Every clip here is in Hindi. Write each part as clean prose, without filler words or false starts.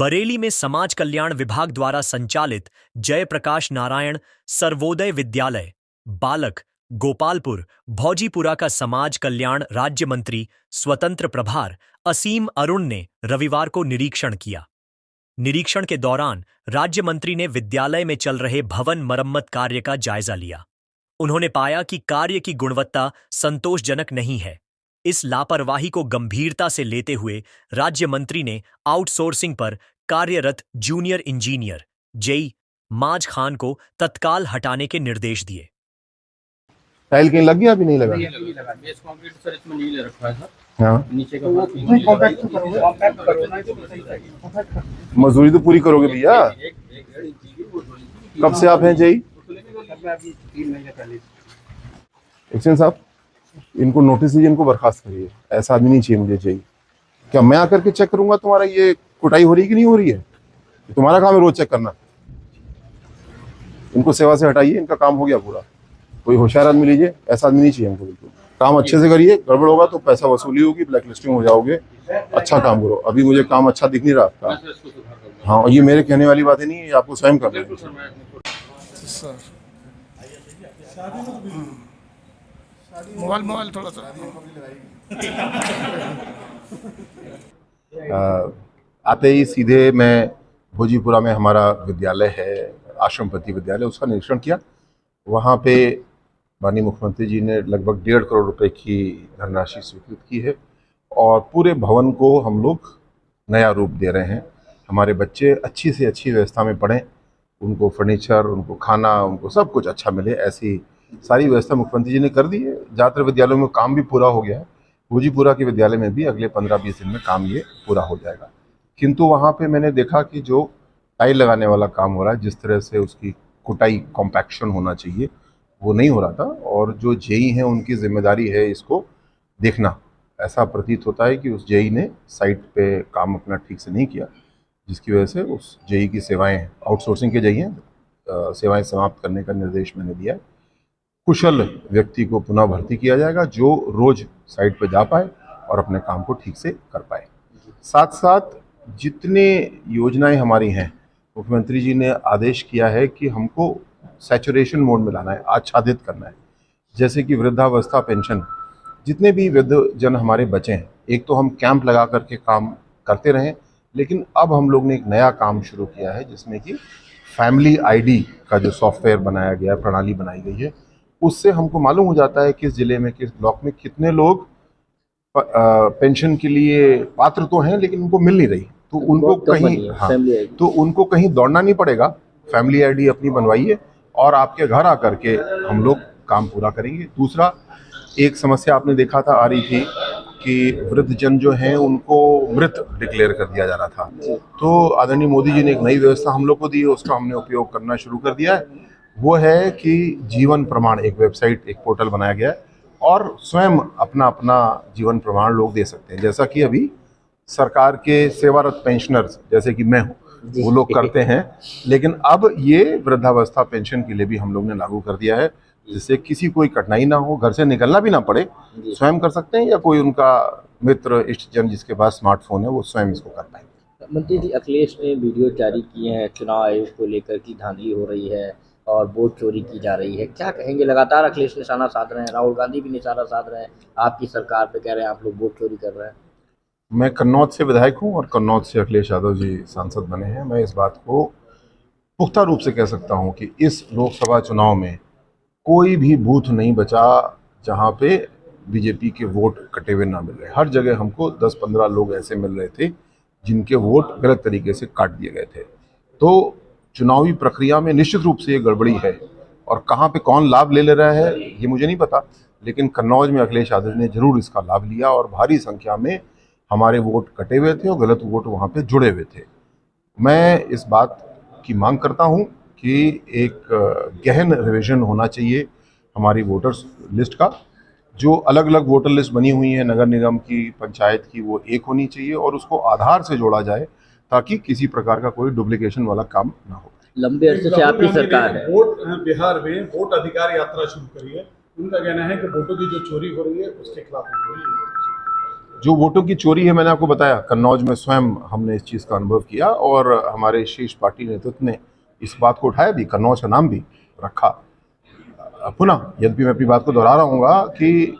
बरेली में समाज कल्याण विभाग द्वारा संचालित जयप्रकाश नारायण सर्वोदय विद्यालय बालक गोपालपुर भौजीपुरा का समाज कल्याण राज्य मंत्री स्वतंत्र प्रभार असीम अरुण ने रविवार को निरीक्षण किया। निरीक्षण के दौरान राज्य मंत्री ने विद्यालय में चल रहे भवन मरम्मत कार्य का जायजा लिया। उन्होंने पाया कि कार्य की गुणवत्ता संतोषजनक नहीं है। इस लापरवाही को गंभीरता से लेते हुए राज्य मंत्री ने आउटसोर्सिंग पर कार्यरत जूनियर इंजीनियर जेई माज खान को तत्काल हटाने के निर्देश दिए। टाइल कहीं लग गया? अभी नहीं लगा। बेस कंक्रीट सर इसमें नहीं ले रखा है सर। हाँ, नीचे का कॉम्पैक्ट करो ना तो सही रहेगा। मजदूरी तो पूरी करोगे भैया। कब से आप हैं जेई? मैं अभी 3 महीने पहले। एक्शन साहब, इनको नोटिस दीजिए, इनको बर्खास्त करिए। ऐसा आदमी नहीं चाहिए मुझे जेई। क्या मैं आकर के चेक करूंगा तुम्हारा ये कुटाई हो रही है कि नहीं हो रही है? तुम्हारा काम है रोज चेक करना। इनको सेवा से हटाइए, इनका काम हो गया पूरा। कोई होशियार आदमी लीजिए, ऐसा आदमी नहीं चाहिए हमको बिल्कुल। काम अच्छे से करिए, गड़बड़ होगा तो पैसा वसूली होगी, ब्लैक लिस्टिंग हो जाओगे। अच्छा काम करो। अभी मुझे काम अच्छा दिख नहीं रहा आपका। हाँ, ये मेरे कहने वाली बातें नहीं है, आपको स्वयं करना है। मोबाइल थोड़ा सा आते ही सीधे मैं भोजीपुरा में हमारा विद्यालय है, आश्रमपति विद्यालय, उसका निरीक्षण किया। वहाँ पे माननीय मुख्यमंत्री जी ने लगभग 1.5 करोड़ रुपए की धनराशि स्वीकृत की है और पूरे भवन को हम लोग नया रूप दे रहे हैं। हमारे बच्चे अच्छी से अच्छी व्यवस्था में पढ़ें, उनको फर्नीचर, उनको खाना, उनको सब कुछ अच्छा मिले, ऐसी सारी व्यवस्था मुख्यमंत्री जी ने कर दी है। ज़्यादातर विद्यालयों में काम भी पूरा हो गया है। भोजीपुरा के विद्यालय में भी अगले 15-20 दिन में काम ये पूरा हो जाएगा। किंतु वहाँ पे मैंने देखा कि जो टाइल लगाने वाला काम हो रहा है, जिस तरह से उसकी कुटाई कॉम्पैक्शन होना चाहिए, वो नहीं हो रहा था। और जो जेई हैं उनकी जिम्मेदारी है इसको देखना। ऐसा प्रतीत होता है कि उस जेई ने साइट पे काम अपना ठीक से नहीं किया, जिसकी वजह से उस जेई की सेवाएं, आउटसोर्सिंग के जेई हैं, सेवाएं समाप्त करने का निर्देश मैंने दिया है। कुशल व्यक्ति को पुनः भर्ती किया जाएगा जो रोज साइट पे जा पाए और अपने काम को ठीक से कर पाए। साथ साथ जितने योजनाएं हमारी हैं, मुख्यमंत्री जी ने आदेश किया है कि हमको सैचुरेशन मोड में लाना है, आच्छादित करना है। जैसे कि वृद्धावस्था पेंशन, जितने भी वृद्धजन हमारे बचे हैं, एक तो हम कैंप लगा करके काम करते रहें, लेकिन अब हम लोग ने एक नया काम शुरू किया है जिसमें कि फैमिली आईडी का जो सॉफ्टवेयर बनाया गया, प्रणाली बनाई गई है, उससे हमको मालूम हो जाता है किस जिले में, किस ब्लॉक में कितने लोग पेंशन के लिए पात्र तो हैं लेकिन उनको मिल नहीं रही। तो उनको कहीं, हाँ, तो उनको कहीं दौड़ना नहीं पड़ेगा। फैमिली आईडी अपनी बनवाइए और आपके घर आकर के हम लोग काम पूरा करेंगे। दूसरा, एक समस्या आपने देखा था आ रही थी कि वृद्धजन जो हैं उनको मृत डिक्लेयर कर दिया जा रहा था। तो आदरणीय मोदी जी ने एक नई व्यवस्था हम लोग को दी है, उसका हमने उपयोग करना शुरू कर दिया है। वो है कि जीवन प्रमाण, एक वेबसाइट, एक पोर्टल बनाया गया है और स्वयं अपना अपना जीवन प्रमाण लोग दे सकते हैं। जैसा कि अभी सरकार के सेवारत पेंशनर्स जैसे कि मैं हूँ, वो लोग करते हैं, लेकिन अब ये वृद्धावस्था पेंशन के लिए भी हम लोग ने लागू कर दिया है, जिससे किसी कोई कठिनाई ना हो, घर से निकलना भी ना पड़े, स्वयं कर सकते हैं या कोई उनका मित्र इष्टजन जिसके पास स्मार्टफोन है वो स्वयं इसको कर पाएंगे। मंत्री जी, अखिलेश ने वीडियो जारी किए हैं चुनाव आयोग को लेकर की धांधली हो रही है और वोट चोरी की जा रही है, क्या कहेंगे? लगातार अखिलेश निशाना साध रहे हैं, राहुल गांधी भी निशाना साध रहे हैं आपकी सरकार पे, कह रहे हैं आप लोग वोट चोरी कर रहे हैं। मैं कन्नौज से विधायक हूँ और कन्नौज से अखिलेश यादव जी सांसद बने हैं। मैं इस बात को पुख्ता रूप से कह सकता हूँ कि इस लोकसभा चुनाव में कोई भी बूथ नहीं बचा जहाँ पे बीजेपी के वोट कटे हुए ना मिल रहे। हर जगह हमको 10-15 लोग ऐसे मिल रहे थे जिनके वोट गलत तरीके से काट दिए गए थे। तो चुनावी प्रक्रिया में निश्चित रूप से ये गड़बड़ी है और कहाँ पे कौन लाभ ले रहा है ये मुझे नहीं पता, लेकिन कन्नौज में अखिलेश यादव ने जरूर इसका लाभ लिया और भारी संख्या में हमारे वोट कटे हुए थे और गलत वोट वहाँ पे जुड़े हुए थे। मैं इस बात की मांग करता हूँ कि एक गहन रिवीजन होना चाहिए हमारी वोटर्स लिस्ट का। जो अलग अलग वोटर लिस्ट बनी हुई है नगर निगम की, पंचायत की, वो एक होनी चाहिए और उसको आधार से जोड़ा जाए ताकि किसी प्रकार का कोई डुप्लीकेशन वाला काम ना हो। लंबे अरसे से आपकी सरकार है। वोट बिहार में वोट अधिकार यात्रा शुरू करी है। उनका कहना है कि वोटों की जो चोरी हो रही है उसके खिलाफ जो वोटों की चोरी है, मैंने आपको बताया, कन्नौज में स्वयं हमने इस चीज़ का अनुभव किया और हमारे शीर्ष पार्टी नेतृत्व ने इस बात को उठाया भी, कन्नौज का नाम भी रखा। पुनः यद्यपि मैं अपनी बात को दोहरा रहूँगा कि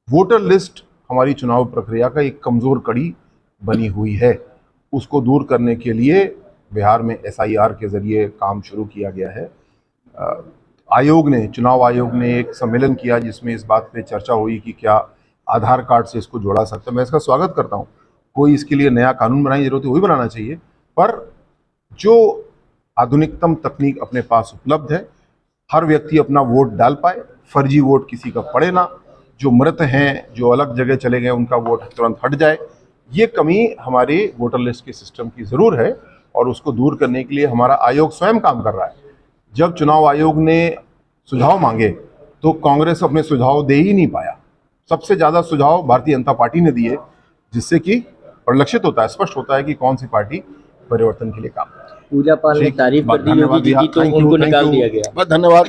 वोटर लिस्ट हमारी चुनाव प्रक्रिया का एक कमज़ोर कड़ी बनी हुई है। उसको दूर करने के लिए बिहार में SIR के ज़रिए काम शुरू किया गया है। चुनाव आयोग ने एक सम्मेलन किया जिसमें इस बात पे चर्चा हुई कि क्या आधार कार्ड से इसको जोड़ा सकता है। मैं इसका स्वागत करता हूँ, कोई इसके लिए नया कानून बनाने की जरूरत है वही बनाना चाहिए, पर जो आधुनिकतम तकनीक अपने पास उपलब्ध है, हर व्यक्ति अपना वोट डाल पाए, फर्जी वोट किसी का पड़े ना, जो मृत हैं, जो अलग जगह चले गए, उनका वोट तुरंत हट जाए, ये कमी हमारे वोटर लिस्ट के सिस्टम की ज़रूर है और उसको दूर करने के लिए हमारा आयोग स्वयं काम कर रहा है। जब चुनाव आयोग ने सुझाव मांगे तो कांग्रेस अपने सुझाव दे ही नहीं पाया। सबसे ज़्यादा सुझाव भारतीय जनता पार्टी ने दिए, जिससे कि परिलक्षित होता है, स्पष्ट होता है कि कौन सी पार्टी परिवर्तन के लिए काम कर रही है। पूजा पाल ने तारीफ कर दी योगी जी की, तो उनको निकाल दिया गया। बहुत धन्यवाद।